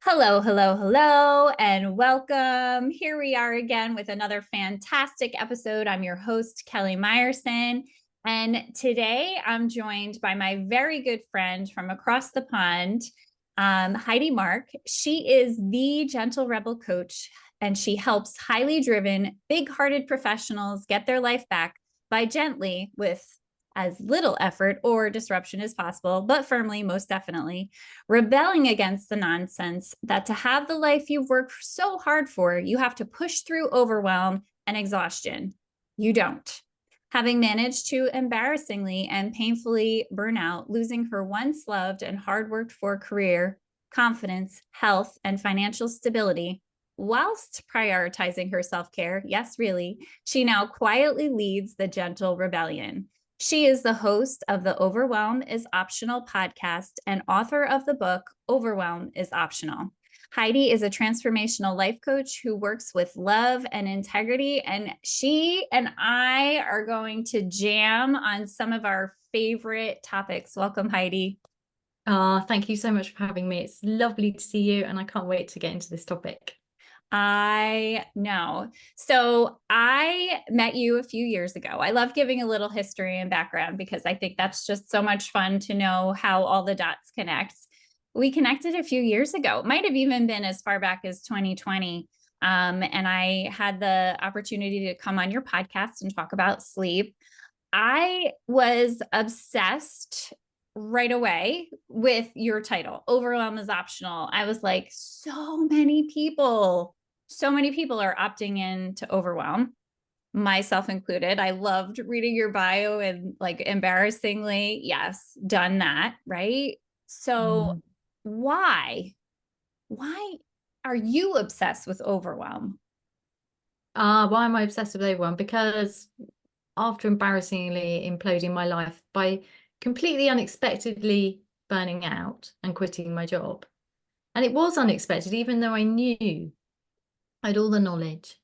Hello, hello, hello, and welcome. Here we are again with another fantastic episode. I'm your host, Kelly Meyerson, and today I'm joined by my very good friend from across the pond, Heidi Marke. She is the gentle rebel coach, and she helps highly driven, big hearted professionals get their life back by gently, with as little effort or disruption as possible, but firmly, most definitely, rebelling against the nonsense that to have the life you've worked so hard for, you have to push through overwhelm and exhaustion. You don't. Having managed to embarrassingly and painfully burn out, losing her once loved and hard worked for career, confidence, health, and financial stability, whilst prioritizing her self care, yes, really, she now quietly leads the gentle rebellion. She is the host of the Overwhelm is Optional podcast and author of the book Overwhelm is Optional. Heidi is a transformational life coach who works with love and integrity, and she and I are going to jam on some of our favorite topics. Welcome, Heidi. Thank you so much for having me. It's lovely to see you, and I can't wait to get into this topic. I know. So I met you a few years ago. I love giving a little history and background because I think that's just so much fun to know how all the dots connect. We connected a few years ago. It might have even been as far back as 2020. And I had the opportunity to come on your podcast and talk about sleep. I was obsessed right away with your title, Overwhelm is Optional. I was like, so many people are opting in to overwhelm, myself included. I loved reading your bio and like embarrassingly, yes, done that, right? So Mm. why are you obsessed with overwhelm? Why am I obsessed with everyone? Because after embarrassingly imploding my life by completely unexpectedly burning out and quitting my job, and it was unexpected, even though I knew I had all the knowledge,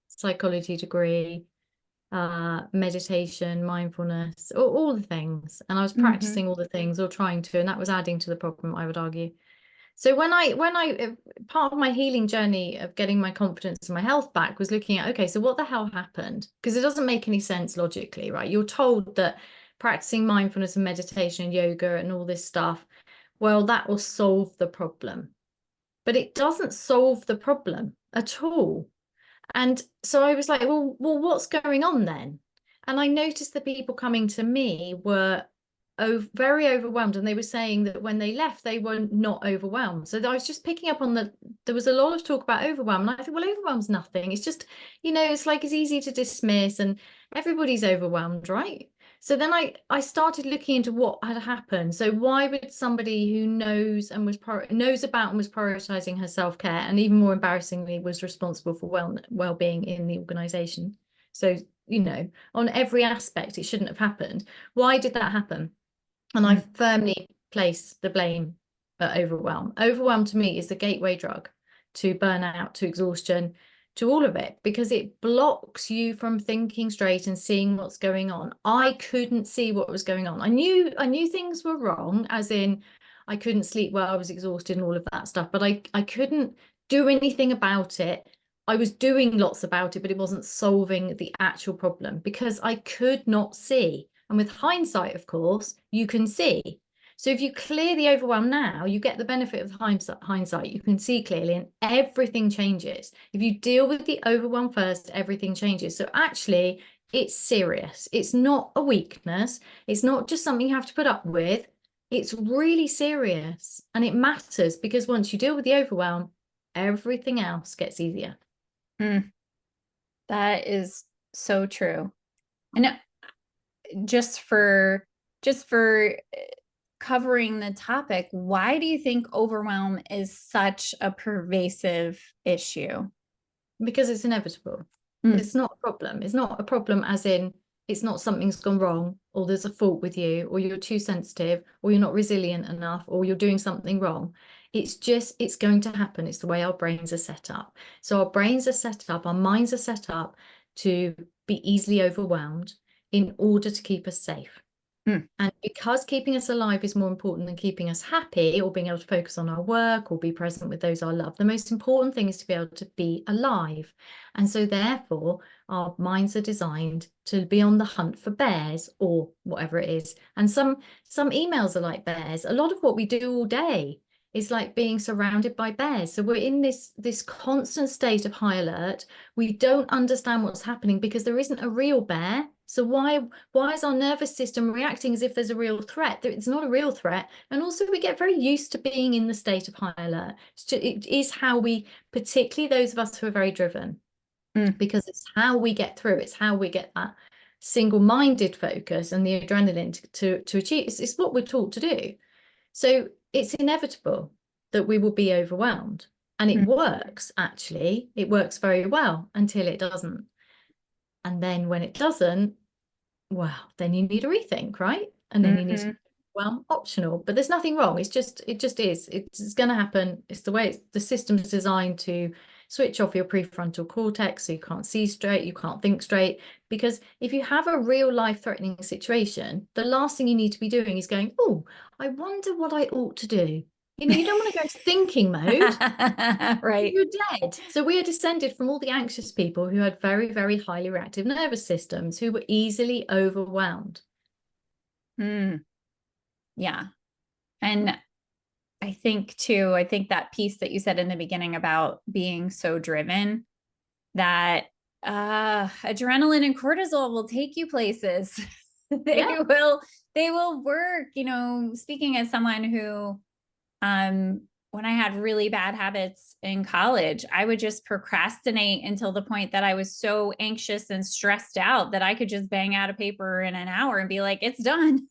psychology degree, meditation, mindfulness, all the things, and I was Mm-hmm. practicing all the things or trying to, and that was adding to the problem, I would argue. So when I part of my healing journey of getting my confidence and my health back was looking at, okay, so what the hell happened? Because it doesn't make any sense logically, right? You're told that practicing mindfulness and meditation and yoga and all this stuff, well, that will solve the problem. But it doesn't solve the problem at all. And so I was like, well, what's going on then? And I noticed the people coming to me were very overwhelmed, and they were saying that when they left, they were not overwhelmed. So I was just picking up on there was a lot of talk about overwhelm, and I thought, well, overwhelm's nothing. It's just, it's like it's easy to dismiss, and everybody's overwhelmed, right? So then I started looking into what had happened. So why would somebody who knows about and was prioritizing her self-care, and even more embarrassingly was responsible for well-being in the organization, so on every aspect it shouldn't have happened, why did that happen? And I firmly place the blame at overwhelm. Overwhelm to me is the gateway drug to burnout, to exhaustion, to all of it, because it blocks you from thinking straight and seeing what's going on. I couldn't see what was going on. I knew things were wrong, as in I couldn't sleep well, I was exhausted and all of that stuff, but I couldn't do anything about it. I was doing lots about it, but it wasn't solving the actual problem because I could not see. And with hindsight, of course, you can see. So if you clear the overwhelm now, you get the benefit of hindsight. You can see clearly and everything changes. If you deal with the overwhelm first, everything changes. So actually, it's serious. It's not a weakness. It's not just something you have to put up with. It's really serious, and it matters because once you deal with the overwhelm, everything else gets easier. Mm, that is so true. And just for covering the topic, why do you think overwhelm is such a pervasive issue? Because it's inevitable. Mm. It's not a problem. It's not a problem as in it's not something's gone wrong, or there's a fault with you, or you're too sensitive, or you're not resilient enough, or you're doing something wrong. It's going to happen. It's the way our brains are set up. So our brains are set up, our minds are set up to be easily overwhelmed in order to keep us safe. Mm, And because keeping us alive is more important than keeping us happy or being able to focus on our work or be present with those I love, the most important thing is to be able to be alive. And so therefore, our minds are designed to be on the hunt for bears or whatever it is. And some emails are like bears. A lot of what we do all day is like being surrounded by bears. So we're in this constant state of high alert. We don't understand what's happening because there isn't a real bear. So why is our nervous system reacting as if there's a real threat? It's not a real threat. And also we get very used to being in the state of high alert. It is how we, particularly those of us who are very driven, mm, because it's how we get through. It's how we get that single-minded focus and the adrenaline to achieve. It's what we're taught to do. So it's inevitable that we will be overwhelmed. And it mm, works, actually. It works very well until it doesn't. And then when it doesn't, well, then you need a rethink, right? And then you need to, mhm, well, optional, but there's nothing wrong. It just is. It's going to happen. It's the way the system's designed to switch off your prefrontal cortex so you can't see straight, you can't think straight. Because if you have a real life-threatening situation, the last thing you need to be doing is going, oh, I wonder what I ought to do. You don't want to go into thinking mode. right. You're dead. So we are descended from all the anxious people who had very, very highly reactive nervous systems, who were easily overwhelmed. Mm, yeah. And I think too, I think that piece that you said in the beginning about being so driven, that adrenaline and cortisol will take you places. they Yeah. will, they will work, speaking as someone who, when I had really bad habits in college, I would just procrastinate until the point that I was so anxious and stressed out that I could just bang out a paper in an hour and be like, it's done.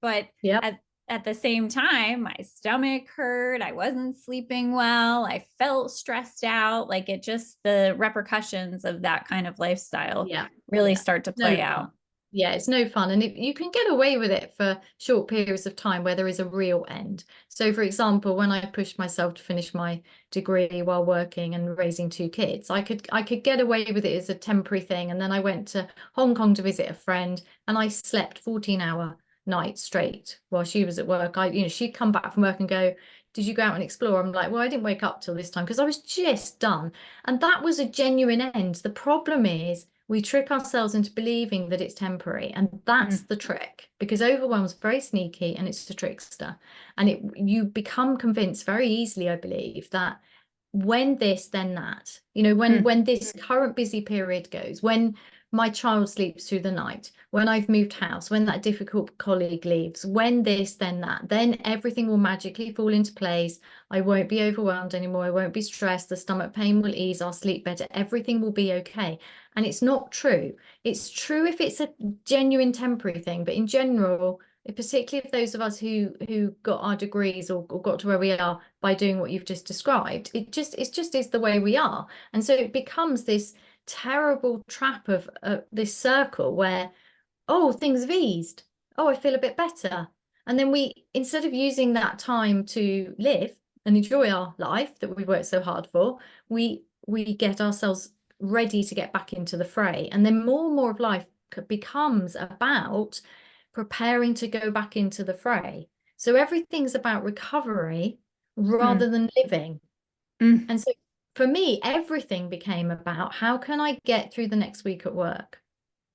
But Yep. at the same time, my stomach hurt. I wasn't sleeping well. I felt stressed out. Like the repercussions of that kind of lifestyle Yeah. really Yeah. start to No play fun. out. Yeah, it's no fun. And you can get away with it for short periods of time where there is a real end. So, for example, when I pushed myself to finish my degree while working and raising two kids, I could get away with it as a temporary thing. And then I went to Hong Kong to visit a friend and I slept 14-hour nights straight while she was at work. She'd come back from work and go, did you go out and explore? I'm like, well, I didn't wake up till this time because I was just done. And that was a genuine end. The problem is we trick ourselves into believing that it's temporary, and that's Mm, the trick, because overwhelm is very sneaky and it's a trickster, and you become convinced very easily, I believe, that when this then that, mm, when this current busy period goes, when my child sleeps through the night, when I've moved house, when that difficult colleague leaves, when this then that, then everything will magically fall into place. I won't be overwhelmed anymore. I won't be stressed. The stomach pain will ease. I'll sleep better. Everything will be okay. And it's not true. It's true if it's a genuine temporary thing, but in general, particularly if those of us who got our degrees or got to where we are by doing what you've just described, it just is the way we are. And so it becomes this terrible trap of this circle where, oh, things have eased. Oh, I feel a bit better. And then we, instead of using that time to live and enjoy our life that we worked so hard for, we get ourselves ready to get back into the fray. And then more and more of life becomes about preparing to go back into the fray. So everything's about recovery mm, rather than living. mm, And so for me, everything became about how can I get through the next week at work?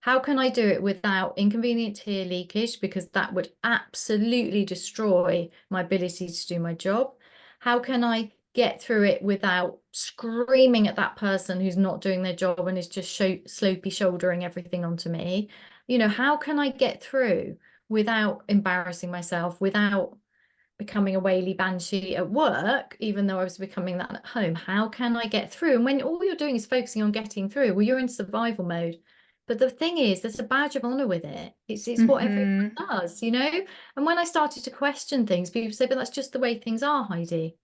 How can I do it without inconvenient tear leakage? Because that would absolutely destroy my ability to do my job. How can I get through it without screaming at that person who's not doing their job and is just slopey shouldering everything onto me? How can I get through without embarrassing myself, without becoming a whaley banshee at work, even though I was becoming that at home? How can I get through? And when all you're doing is focusing on getting through, well, you're in survival mode. But the thing is, there's a badge of honor with it. It's what mhm, everyone does, And when I started to question things, people say, but that's just the way things are, Heidi.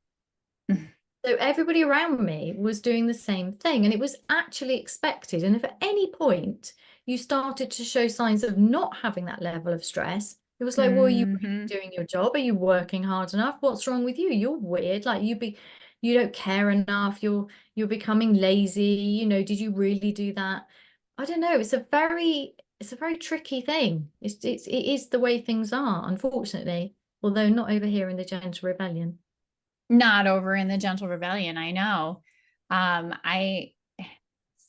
mm, So everybody around me was doing the same thing, and it was actually expected. And if at any point you started to show signs of not having that level of stress, it was like, well, are you really mhm, doing your job? Are you working hard enough? What's wrong with you? You're weird. Like you don't care enough. You're becoming lazy. Did you really do that? I don't know. It's a very it's a very tricky thing. It is the way things are, unfortunately, although not over here in the Gentle Rebellion. Not over in the Gentle Rebellion. I know. I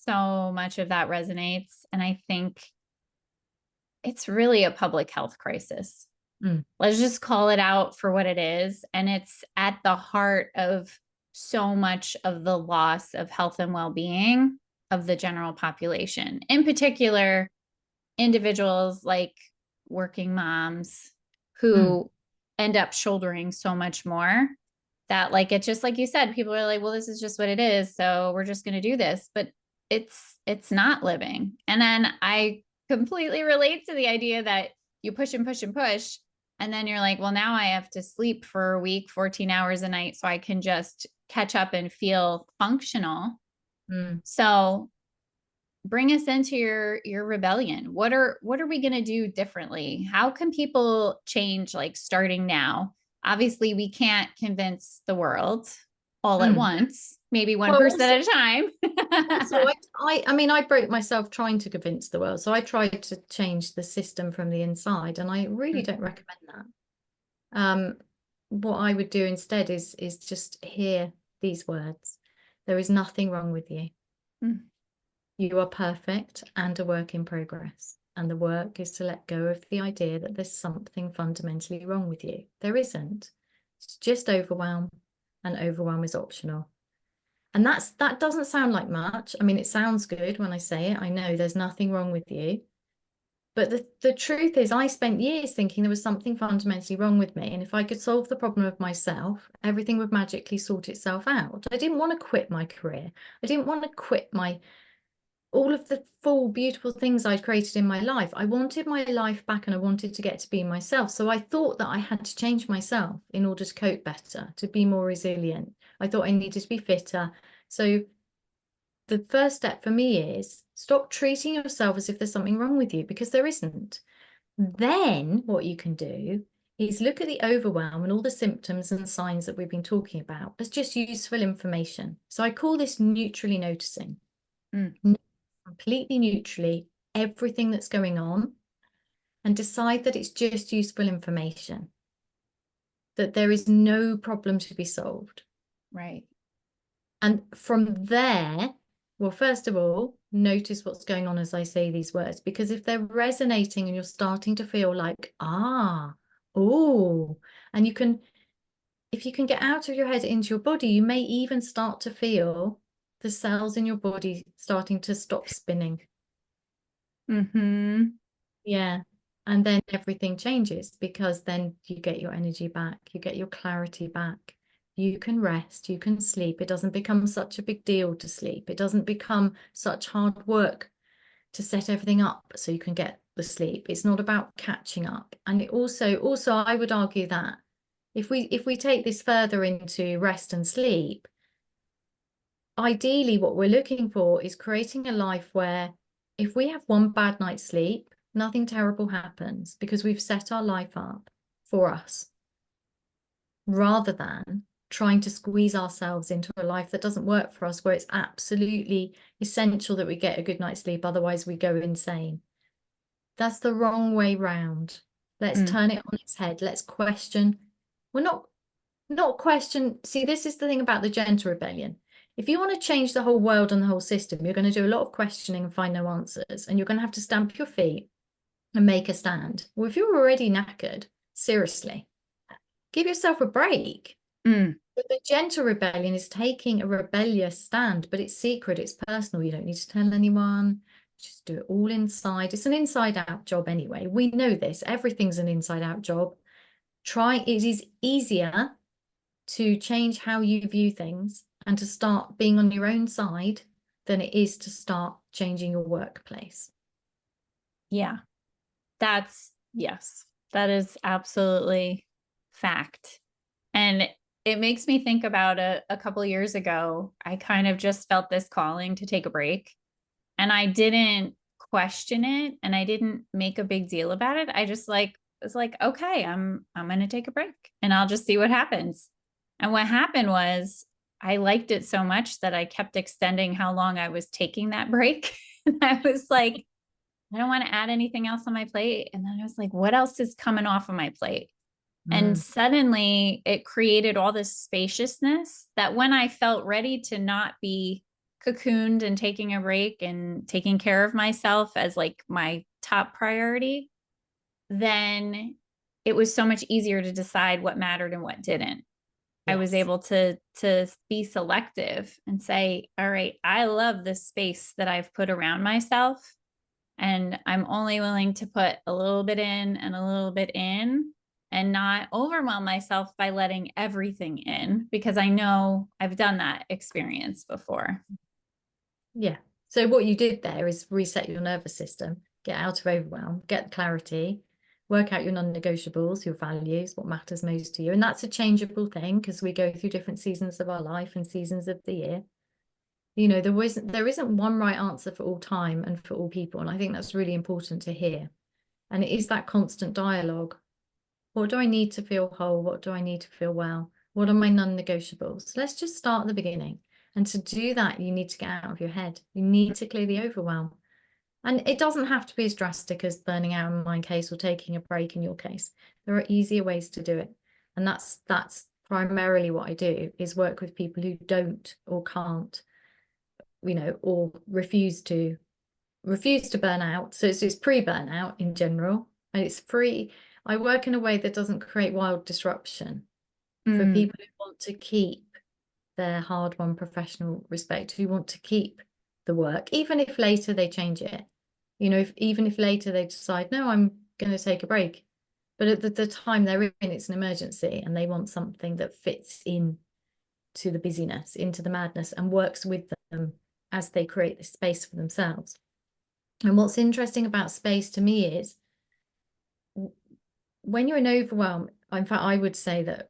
so much of that resonates. And I think it's really a public health crisis. Mm, Let's just call it out for what it is. And it's at the heart of so much of the loss of health and well-being of the general population, in particular, individuals like working moms mm, who end up shouldering so much more that, like, it's just like you said, people are like, well, this is just what it is, so we're just going to do this, but it's not living. And then I completely relate to the idea that you push and push and push, and then you're like, well, now I have to sleep for a week 14 hours a night so I can just catch up and feel functional. mm. So bring us into your rebellion. What are we going to do differently? How can people change, like, starting now? Obviously we can't convince the world all at Mm. once, maybe one Well, person at a time. also, I mean, I broke myself trying to convince the world. So I tried to change the system from the inside, and I really don't recommend that. What I would do instead is just hear these words. There is nothing wrong with you. Mm. You are perfect and a work in progress. And the work is to let go of the idea that there's something fundamentally wrong with you. There isn't. It's just overwhelm, and overwhelm is optional. And that doesn't sound like much. I mean, it sounds good when I say it. I know there's nothing wrong with you. But the truth is, I spent years thinking there was something fundamentally wrong with me. And if I could solve the problem of myself, everything would magically sort itself out. I didn't want to quit my career. I didn't want to quit all of the full, beautiful things I'd created in my life. I wanted my life back, and I wanted to get to be myself. So I thought that I had to change myself in order to cope better, to be more resilient. I thought I needed to be fitter. So the first step for me is stop treating yourself as if there's something wrong with you, because there isn't. Then what you can do is look at the overwhelm and all the symptoms and signs that we've been talking about as just useful information. So I call this neutrally noticing. Mm. Completely neutrally everything that's going on, and decide that it's just useful information, that there is no problem to be solved. Right. And from there, well, first of all, notice what's going on as I say these words, because if they're resonating and you're starting to feel like, oh, and if you can get out of your head into your body, you may even start to feel the cells in your body starting to stop spinning. Mm-hmm. Yeah. And then everything changes, because then you get your energy back, you get your clarity back. You can rest, you can sleep. It doesn't become such a big deal to sleep. It doesn't become such hard work to set everything up so you can get the sleep. It's not about catching up. And it also I would argue that if we take this further into rest and sleep, ideally what we're looking for is creating a life where if we have one bad night's sleep, nothing terrible happens, because we've set our life up for us, rather than trying to squeeze ourselves into a life that doesn't work for us, where it's absolutely essential that we get a good night's sleep, otherwise we go insane. That's the wrong way round. Let's Mm. turn it on its head. Let's question. We're not question. See, this is the thing about the Gentle Rebellion. If you want to change the whole world and the whole system, you're going to do a lot of questioning and find no answers, and you're going to have to stamp your feet and make a stand. Well, if you're already knackered, seriously, give yourself a break. Mm. But the Gentle Rebellion is taking a rebellious stand, but it's secret, it's personal. You don't need to tell anyone. Just do it all inside. It's an inside out job anyway. We know this. Everything's an inside out job. It is easier to change how you view things and to start being on your own side than it is to start changing your workplace. Yeah. Yes, that is absolutely fact. And it makes me think about a couple of years ago, I kind of just felt this calling to take a break, and I didn't question it and I didn't make a big deal about it. I just was like, okay, I'm going to take a break and I'll just see what happens. And what happened was I liked it so much that I kept extending how long I was taking that break. And I was like, I don't want to add anything else on my plate. And then I was like, what else is coming off of my plate? And Mm, suddenly it created all this spaciousness that when I felt ready to not be cocooned and taking a break and taking care of myself as like my top priority, then it was so much easier to decide what mattered and what didn't. I was yes. able to be selective and say, all right, I love this space that I've put around myself, and I'm only willing to put a little bit in and a little bit in, and not overwhelm myself by letting everything in, because I know I've done that experience before. Yeah. So what you did there is reset your nervous system, get out of overwhelm, get clarity, work out your non-negotiables, your values, what matters most to you. And that's a changeable thing because we go through different seasons of our life and seasons of the year. You know, there isn't one right answer for all time and for all people. And I think that's really important to hear. And it is that constant dialogue. What do I need to feel whole? What do I need to feel well? What are my non-negotiables? Let's just start at the beginning. And to do that, you need to get out of your head. You need to clear the overwhelm. And it doesn't have to be as drastic as burning out in my case or taking a break in your case. There are easier ways to do it. And that's primarily what I do, is work with people who don't or can't, you know, or refuse to burn out. So it's pre-burnout in general, and it's free. I work in a way that doesn't create wild disruption for Mm, people who want to keep their hard-won professional respect, who want to keep the work, even if later they change it. You know, even if later they decide, no, I'm going to take a break. But at the time they're in, it's an emergency, and they want something that fits in to the busyness, into the madness, and works with them as they create this space for themselves. And what's interesting about space to me is when you're in overwhelm, in fact, I would say that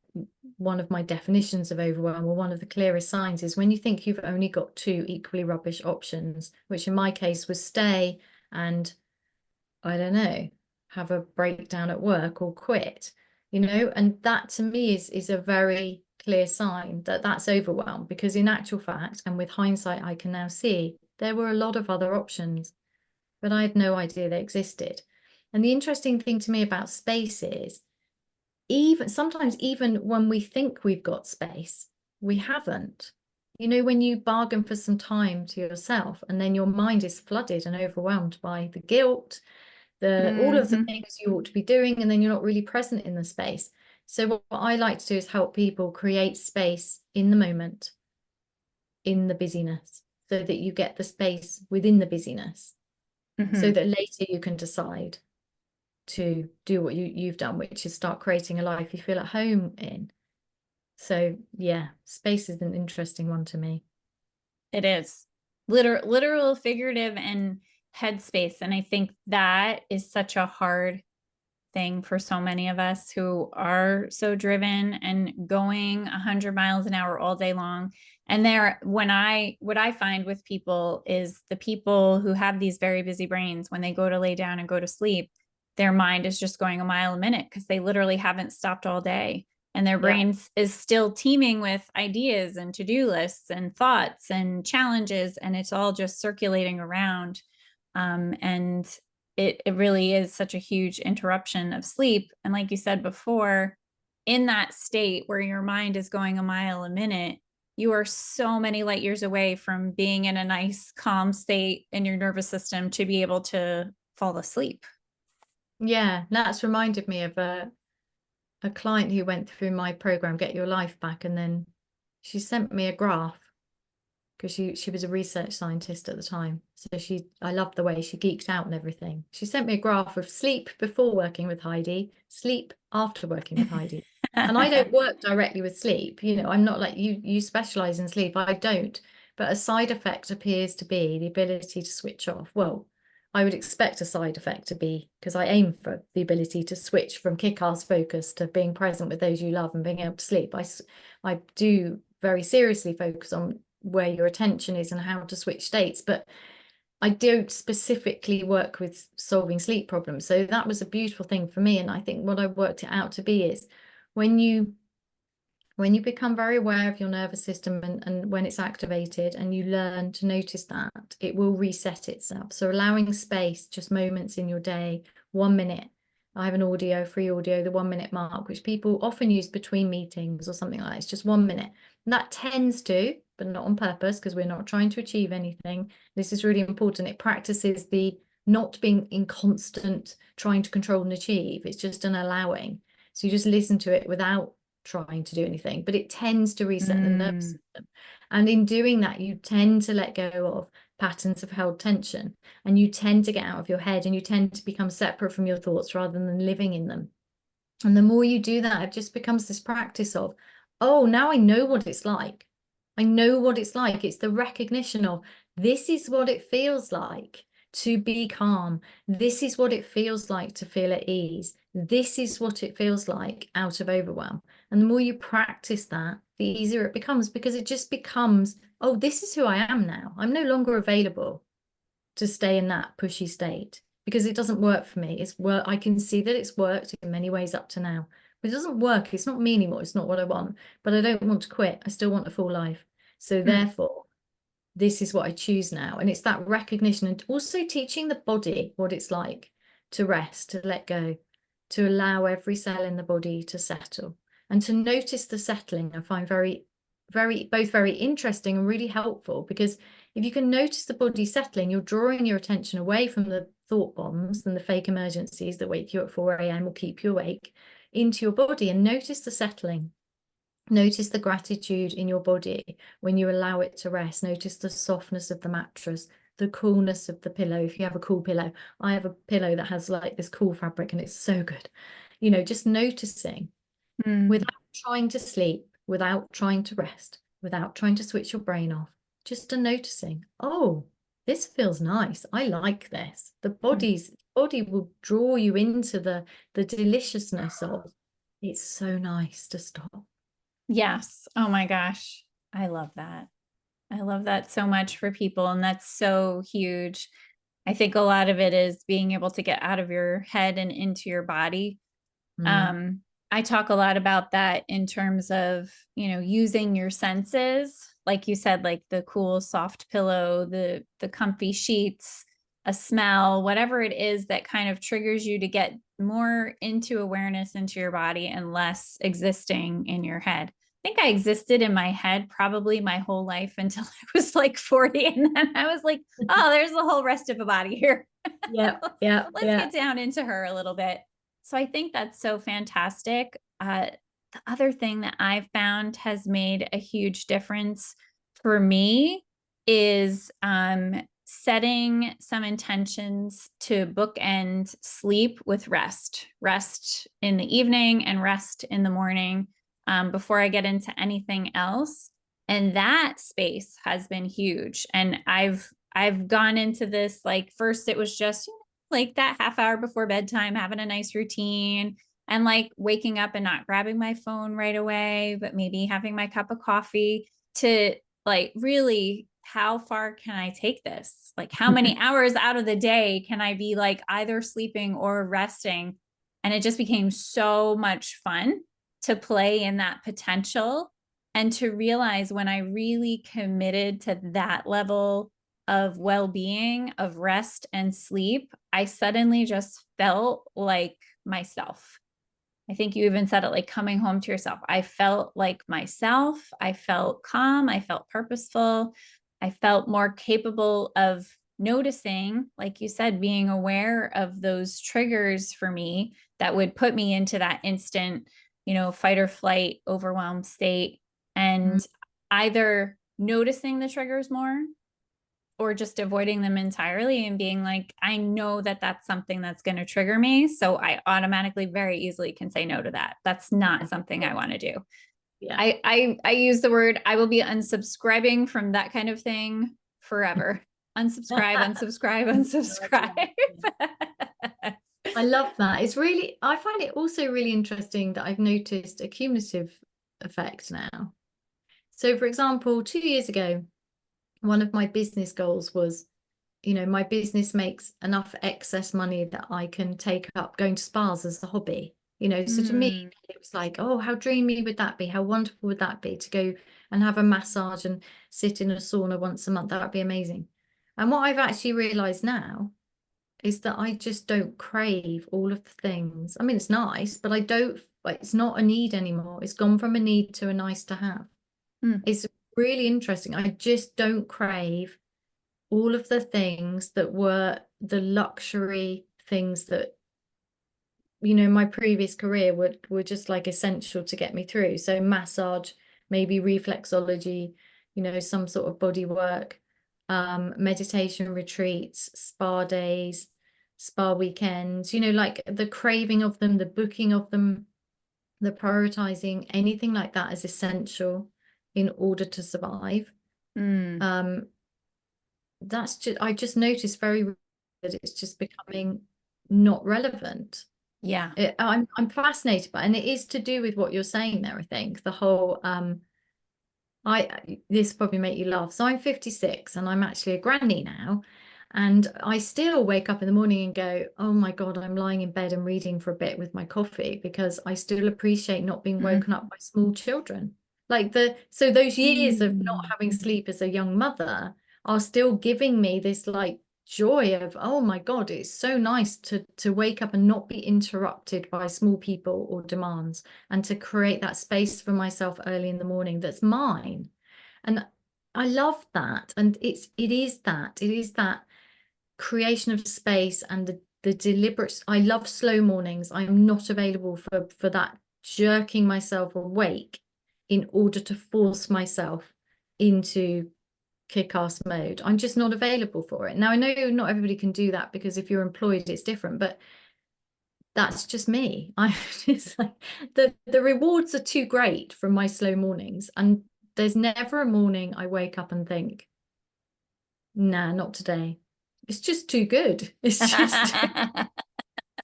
one of my definitions of overwhelm, or one of the clearest signs, is when you think you've only got two equally rubbish options, which in my case was stay and, I don't know, have a breakdown at work or quit, you know, and that to me is a very clear sign that that's overwhelm, because in actual fact, and with hindsight, I can now see there were a lot of other options, but I had no idea they existed. And the interesting thing to me about space is, even when we think we've got space, we haven't. You know, when you bargain for some time to yourself and then your mind is flooded and overwhelmed by the guilt, all of the mhm, things you ought to be doing, and then you're not really present in the space. So what I like to do is help people create space in the moment, in the busyness, so that you get the space within the busyness, so mhm. that later you can decide to do what you've done, which is start creating a life you feel at home in. So yeah, space is an interesting one to me. It is literal, figurative, and headspace. And I think that is such a hard thing for so many of us who are so driven and going 100 miles an hour all day long. And what I find with people is the people who have these very busy brains, when they go to lay down and go to sleep, their mind is just going a mile a minute because they literally haven't stopped all day. And their Yeah. brains is still teeming with ideas and to-do lists and thoughts and challenges. And it's all just circulating around. And it really is such a huge interruption of sleep. And like you said before, in that state where your mind is going a mile a minute, you are so many light years away from being in a nice, calm state in your nervous system to be able to fall asleep. Yeah, that's reminded me of a client who went through my program, Get Your Life Back, and then she sent me a graph, because she was a research scientist at the time. So I loved the way she geeked out and everything. She sent me a graph of sleep before working with Heidi, sleep after working with Heidi. And I don't work directly with sleep. You know, I'm not like you specialize in sleep. I don't. But a side effect appears to be the ability to switch off. Well, I would expect a side effect to be, because I aim for the ability to switch from kick-ass focus to being present with those you love and being able to sleep. I do very seriously focus on where your attention is and how to switch states, but I don't specifically work with solving sleep problems. So that was a beautiful thing for me. And I think what I worked it out to be is, when you When you become very aware of your nervous system and when it's activated, and you learn to notice that, it will reset itself. So allowing space, just moments in your day, 1 minute. I have an free audio, the 1 minute mark, which people often use between meetings or something like that. It's just 1 minute. And that tends to, but not on purpose, because we're not trying to achieve anything. This is really important. It practices the not being in constant trying to control and achieve. It's just an allowing. So you just listen to it without trying to do anything, but it tends to reset the nervous system. And in doing that, you tend to let go of patterns of held tension, and you tend to get out of your head, and you tend to become separate from your thoughts rather than living in them. And the more you do that, it just becomes this practice of, oh, now I know what it's like. I know what it's like. It's the recognition of, this is what it feels like to be calm. This is what it feels like to feel at ease. This is what it feels like out of overwhelm. And the more you practice that, the easier it becomes, because it just becomes, oh, this is who I am now. I'm no longer available to stay in that pushy state, because it doesn't work for me. I can see that it's worked in many ways up to now, but it doesn't work. It's not me anymore. It's not what I want, but I don't want to quit. I still want a full life. So therefore, this is what I choose now. And it's that recognition, and also teaching the body what it's like to rest, to let go, to allow every cell in the body to settle, and to notice the settling. I find both very interesting and really helpful, because if you can notice the body settling, you're drawing your attention away from the thought bombs and the fake emergencies that wake you at 4 a.m. or keep you awake, into your body, and notice the settling. Notice the gratitude in your body when you allow it to rest. Notice the softness of the mattress, the coolness of the pillow. If you have a cool pillow, I have a pillow that has like this cool fabric, and it's so good. Just noticing without trying to sleep, without trying to rest, without trying to switch your brain off, just a noticing, oh, this feels nice. I like this. The body will draw you into the deliciousness of, it's so nice to stop. Yes. Oh my gosh. I love that. I love that so much for people. And that's so huge. I think a lot of it is being able to get out of your head and into your body. I talk a lot about that in terms of, using your senses. Like you said, like the cool, soft pillow, the comfy sheets, a smell, whatever it is that kind of triggers you to get more into awareness into your body and less existing in your head. I think I existed in my head probably my whole life until I was like 40. And then I was like, oh, there's the whole rest of a body here. Yeah. Let's get down into her a little bit. So I think that's so fantastic. The other thing that I've found has made a huge difference for me is setting some intentions to bookend sleep with rest in the evening and rest in the morning, before I get into anything else. And that space has been huge. And I've gone into this, like, first it was just like that half hour before bedtime, having a nice routine, and like waking up and not grabbing my phone right away, but maybe having my cup of coffee, to like, really, how far can I take this? Like, how many hours out of the day can I be like either sleeping or resting? And it just became so much fun to play in that potential, and to realize when I really committed to that level of well-being, of rest and sleep, I suddenly just felt like myself. I think you even said it, like coming home to yourself. I felt like myself. I felt calm. I felt purposeful. I felt more capable of noticing, like you said, being aware of those triggers for me that would put me into that instant, fight or flight, overwhelmed state. And either noticing the triggers more, or just avoiding them entirely and being like, I know that that's something that's going to trigger me. So I automatically very easily can say no to that. That's not something I want to do. Yeah. I use the word, I will be unsubscribing from that kind of thing forever. Unsubscribe, unsubscribe, unsubscribe. I love that. I find it also really interesting that I've noticed a cumulative effect now. So for example, 2 years ago, one of my business goals was, my business makes enough excess money that I can take up going to spas as a hobby. You know, so to me, Mm. it was like, oh, how dreamy would that be? How wonderful would that be to go and have a massage and sit in a sauna once a month? That would be amazing. And what I've actually realized now is that I just don't crave all of the things. I mean, it's nice, but I don't, like, it's not a need anymore. It's gone from a need to a nice to have. Mm. It's really interesting. I just don't crave all of the things that were the luxury things that, you know, my previous career were just like essential to get me through. So massage, maybe reflexology, you know, some sort of body work, meditation retreats, spa days, spa weekends, you know, like the craving of them, the booking of them, the prioritizing, anything like that is essential in order to survive. Mm. That's just, I just noticed that it's just becoming not relevant. Yeah. I'm fascinated by, and it is to do with what you're saying there. I think the whole this probably make you laugh. So I'm 56 and I'm actually a granny now, and I still wake up in the morning and go, oh my God, I'm lying in bed and reading for a bit with my coffee, because I still appreciate not being Mhm. woken up by small children. Like so those years of not Mm. having sleep as a young mother are still giving me this like joy of, oh my God, it's so nice to wake up and not be interrupted by small people or demands, and to create that space for myself early in the morning that's mine. And I love that. And it is that creation of space and the deliberate. I love slow mornings. I'm not available for that jerking myself awake in order to force myself into kick-ass mode. I'm just not available for it. Now, I know not everybody can do that, because if you're employed, it's different, but that's just me. I just like the rewards are too great from my slow mornings, and there's never a morning I wake up and think, nah, not today. It's just too good. It's just,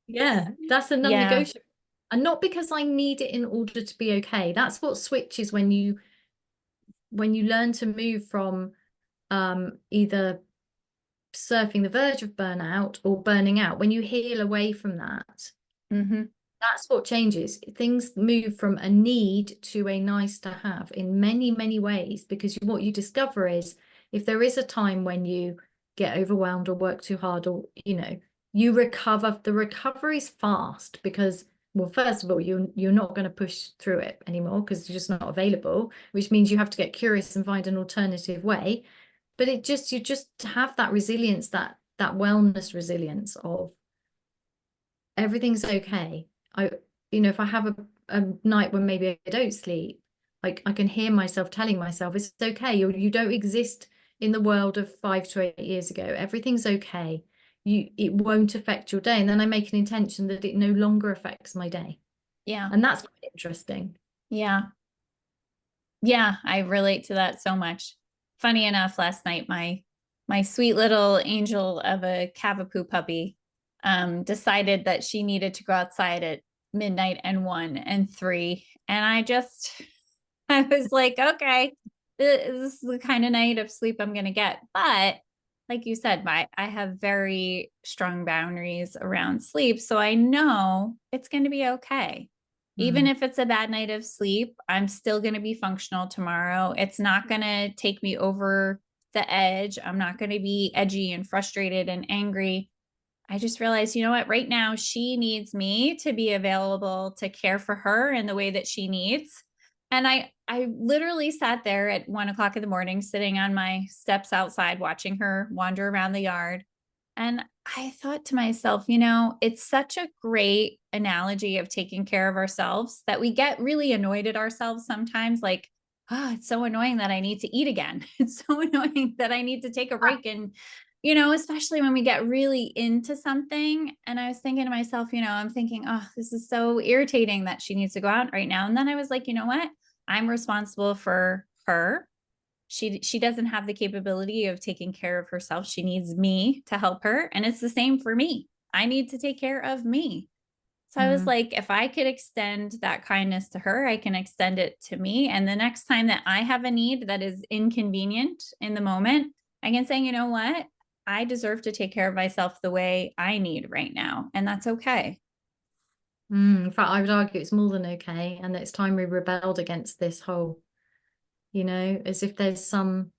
yeah, that's a Yeah. non-negotiable. And not because I need it in order to be okay. That's what switches when you learn to move from either surfing the verge of burnout or burning out. When you heal away from that, Hmm. that's what changes. Things move from a need to a nice to have in many, many ways, because what you discover is, if there is a time when you get overwhelmed or work too hard, or, you know, you recover, the recovery is fast, because, well, first of all, you're not going to push through it anymore because you're just not available, which means you have to get curious and find an alternative way. But you just have that resilience, that wellness resilience of everything's okay. You know, if I have a night when maybe I don't sleep, like, I can hear myself telling myself it's okay. You don't exist in the world of 5 to 8 years ago. Everything's okay. It won't affect your day. And then I make an intention that it no longer affects my day. Yeah. And that's quite interesting. Yeah. Yeah. I relate to that so much. Funny enough, last night, my sweet little angel of a Cavapoo puppy decided that she needed to go outside at midnight and 1 and 3. And I was like, okay, this is the kind of night of sleep I'm going to get. But like you said, I have very strong boundaries around sleep. So I know it's going to be okay. Even Mm. if it's a bad night of sleep, I'm still going to be functional tomorrow. It's not going to take me over the edge. I'm not going to be edgy and frustrated and angry. I just realized, you know what, right now she needs me to be available to care for her in the way that she needs. And I literally sat there at 1 o'clock in the morning, sitting on my steps outside, watching her wander around the yard. And I thought to myself, you know, it's such a great analogy of taking care of ourselves that we get really annoyed at ourselves sometimes, like, oh, it's so annoying that I need to eat again. It's so annoying that I need to take a break. And, you know, especially when we get really into something. And I was thinking to myself, you know, I'm thinking, oh, this is so irritating that she needs to go out right now. And then I was like, you know what? I'm responsible for her. She doesn't have the capability of taking care of herself. She needs me to help her, and it's the same for me. I need to take care of me. So I was Mm. like, if I could extend that kindness to her, I can extend it to me. And the next time that I have a need that is inconvenient in the moment, I can say, you know what? I deserve to take care of myself the way I need right now. And that's okay. In fact, I would argue it's more than okay. And it's time we rebelled against this whole, as if there's some,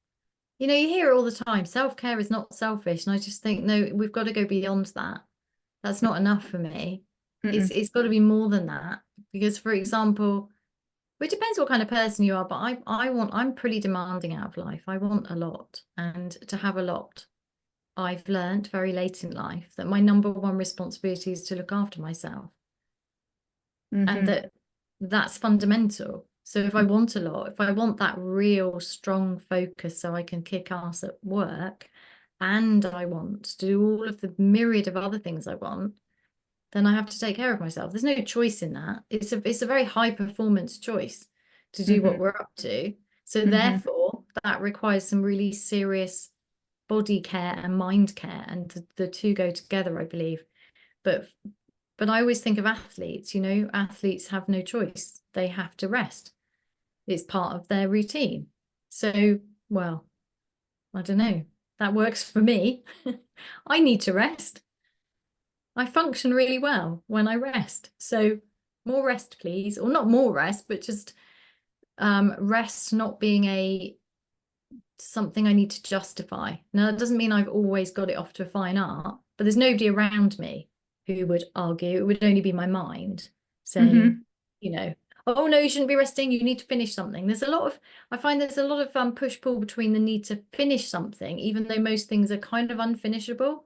you hear it all the time. Self-care is not selfish. And I just think, no, we've got to go beyond that. That's not enough for me. Mm-mm. It's got to be more than that. Because, for example, it depends what kind of person you are, but I'm pretty demanding out of life. I want a lot. And to have a lot, I've learned very late in life that my number one responsibility is to look after myself. And Mm-hmm. that's fundamental. So if I want a lot, if I want that real strong focus so I can kick ass at work, and I want to do all of the myriad of other things I want, then I have to take care of myself. There's no choice in that. It's a very high performance choice to do what Mm-hmm. we're up to. So Mm-hmm. therefore, that requires some really serious body care and mind care, and the two go together, I believe. But I always think of athletes, athletes have no choice. They have to rest. It's part of their routine. So, well, I don't know. That works for me. I need to rest. I function really well when I rest. So more rest, please. Or not more rest, but just rest not being something I need to justify. Now, that doesn't mean I've always got it off to a fine art, but there's nobody around me who would argue. It would only be my mind saying, Mm-hmm. oh no, you shouldn't be resting. You need to finish something. I find there's a lot of push-pull between the need to finish something, even though most things are kind of unfinishable.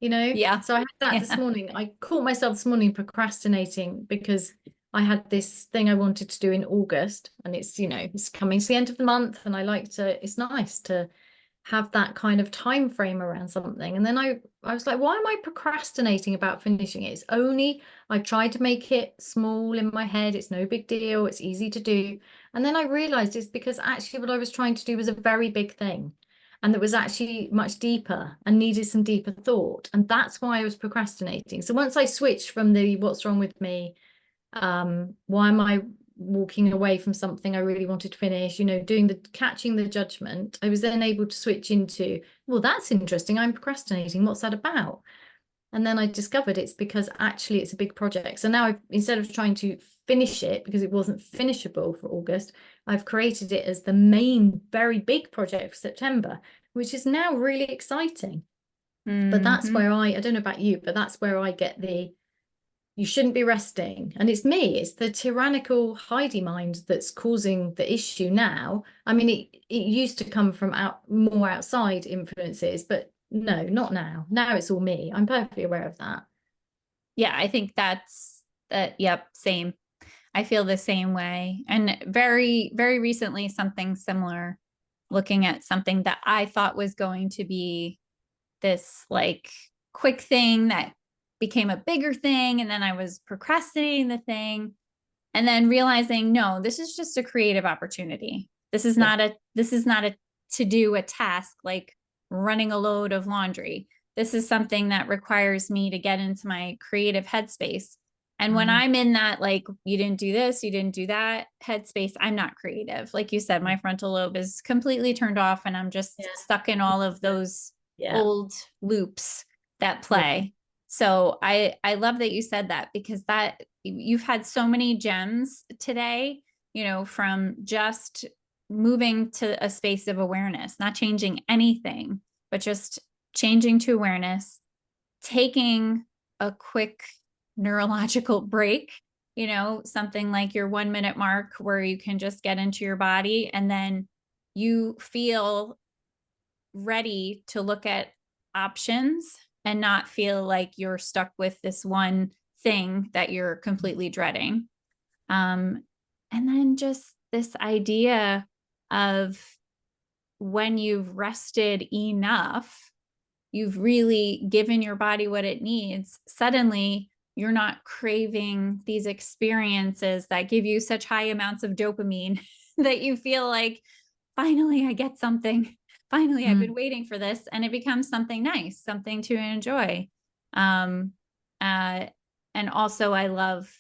Yeah. So I had that this Yeah. morning. I caught myself this morning procrastinating because I had this thing I wanted to do in August, and it's coming to the end of the month, and it's nice to have that kind of time frame around something. And then I was like, why am I procrastinating about finishing it? I've tried to make it small in my head. It's no big deal. It's easy to do. And then I realized it's because actually what I was trying to do was a very big thing, and that was actually much deeper and needed some deeper thought. And that's why I was procrastinating. So once I switched from the what's wrong with me, why am I walking away from something I really wanted to finish, catching the judgment, I was then able to switch into, well, that's interesting. I'm procrastinating. What's that about? And then I discovered it's because actually it's a big project. So now instead of trying to finish it because it wasn't finishable for August, I've created it as the main, very big project for September, which is now really exciting. But that's Mm-hmm. where I don't know about you, but that's where I get you shouldn't be resting. And it's the tyrannical Heidi mind that's causing the issue now. I mean, it used to come from more outside influences, but no, not now. Now it's all me. I'm perfectly aware of that. Yeah, I think that's that. Yep, same. I feel the same way. And very, very recently, something similar, looking at something that I thought was going to be this like quick thing that became a bigger thing. And then I was procrastinating the thing and then realizing, no, this is just a creative opportunity. Yeah. This is not a to do a task like running a load of laundry. This is something that requires me to get into my creative headspace. And when I'm in that, like, you didn't do this, you didn't do that headspace, I'm not creative. Like you said, my frontal lobe is completely turned off and I'm just Yeah. stuck in all of those Yeah. old loops that Yeah. play. So I love that you said that, because that you've had so many gems today, from just moving to a space of awareness, not changing anything, but just changing to awareness, taking a quick neurological break, something like your 1 minute mark where you can just get into your body and then you feel ready to look at options and not feel like you're stuck with this one thing that you're completely dreading. Um, and then just this idea of when you've rested enough, you've really given your body what it needs, suddenly you're not craving these experiences that give you such high amounts of dopamine that you feel like, finally, I get something. Finally, I've been waiting for this. And it becomes something nice, something to enjoy. Um, uh, and also, I love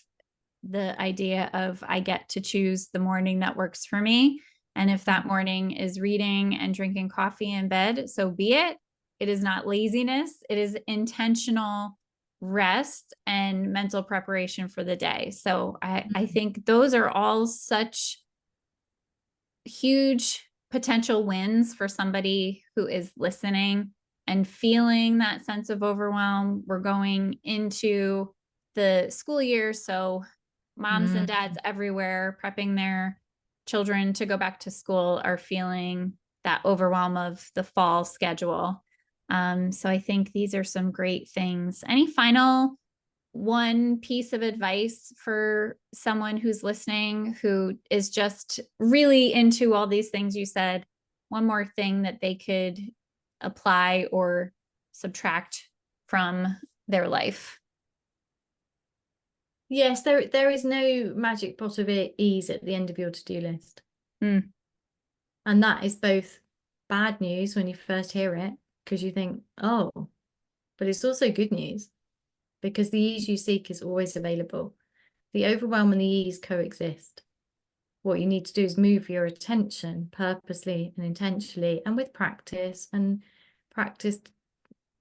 the idea of I get to choose the morning that works for me. And if that morning is reading and drinking coffee in bed, so be it. It is not laziness. It is intentional rest and mental preparation for the day. So I Mm. think those are all such huge potential wins for somebody who is listening and feeling that sense of overwhelm. We're going into the school year, so moms and Mm. dads everywhere prepping their children to go back to school are feeling that overwhelm of the fall schedule. So I think these are some great things. Any final one piece of advice for someone who's listening who is just really into all these things you said? One more thing that they could apply or subtract from their life? Yes, there is no magic pot of ease at the end of your to-do list. Mm. And that is both bad news when you first hear it, because you think, oh, but it's also good news because the ease you seek is always available. The overwhelm and the ease coexist. What you need to do is move your attention purposely and intentionally and with practice. And practice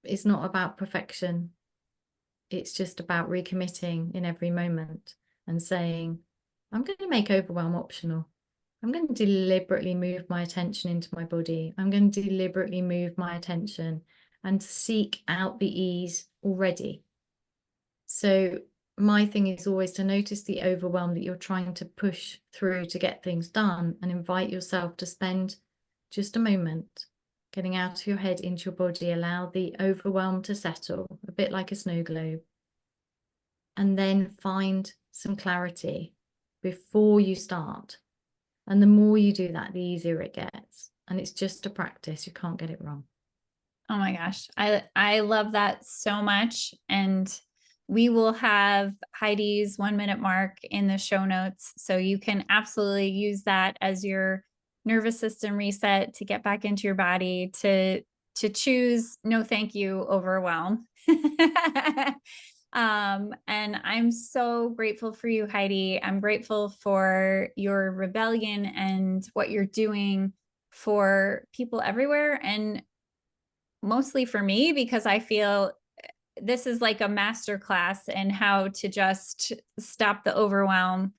is not about perfection. It's just about recommitting in every moment and saying, I'm going to make overwhelm optional. I'm going to deliberately move my attention into my body. I'm going to deliberately move my attention and seek out the ease already. So my thing is always to notice the overwhelm that you're trying to push through to get things done and invite yourself to spend just a moment getting out of your head into your body. Allow the overwhelm to settle, a bit like a snow globe, and then find some clarity before you start. And the more you do that, the easier it gets. And it's just a practice. You can't get it wrong. Oh my gosh. I love that so much. And we will have Heidi's 1 minute mark in the show notes. So you can absolutely use that as your nervous system reset to get back into your body, to choose no thank you overwhelm. And I'm so grateful for you, Heidi. I'm grateful for your rebellion and what you're doing for people everywhere. And mostly for me, because I feel this is like a master class in how to just stop the overwhelm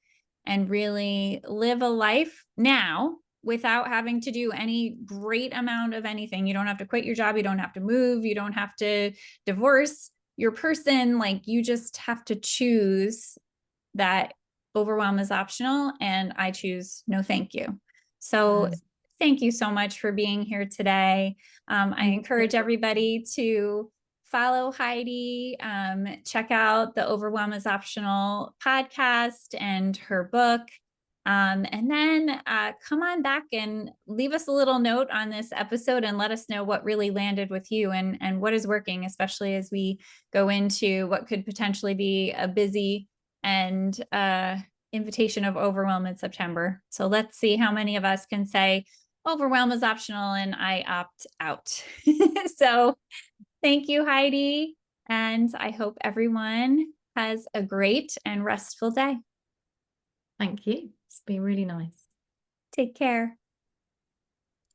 and really live a life now without having to do any great amount of anything. You don't have to quit your job. You don't have to move. You don't have to divorce your person. Like, you just have to choose that overwhelm is optional, and I choose no thank you. So thank you so much for being here today. I encourage everybody to follow Heidi, check out the Overwhelm is Optional podcast and her book. And then come on back and leave us a little note on this episode and let us know what really landed with you, and what is working, especially as we go into what could potentially be a busy and invitation of overwhelm in September. So let's see how many of us can say overwhelm is optional and I opt out. So thank you, Heidi. And I hope everyone has a great and restful day. Thank you. It's been really nice. Take care.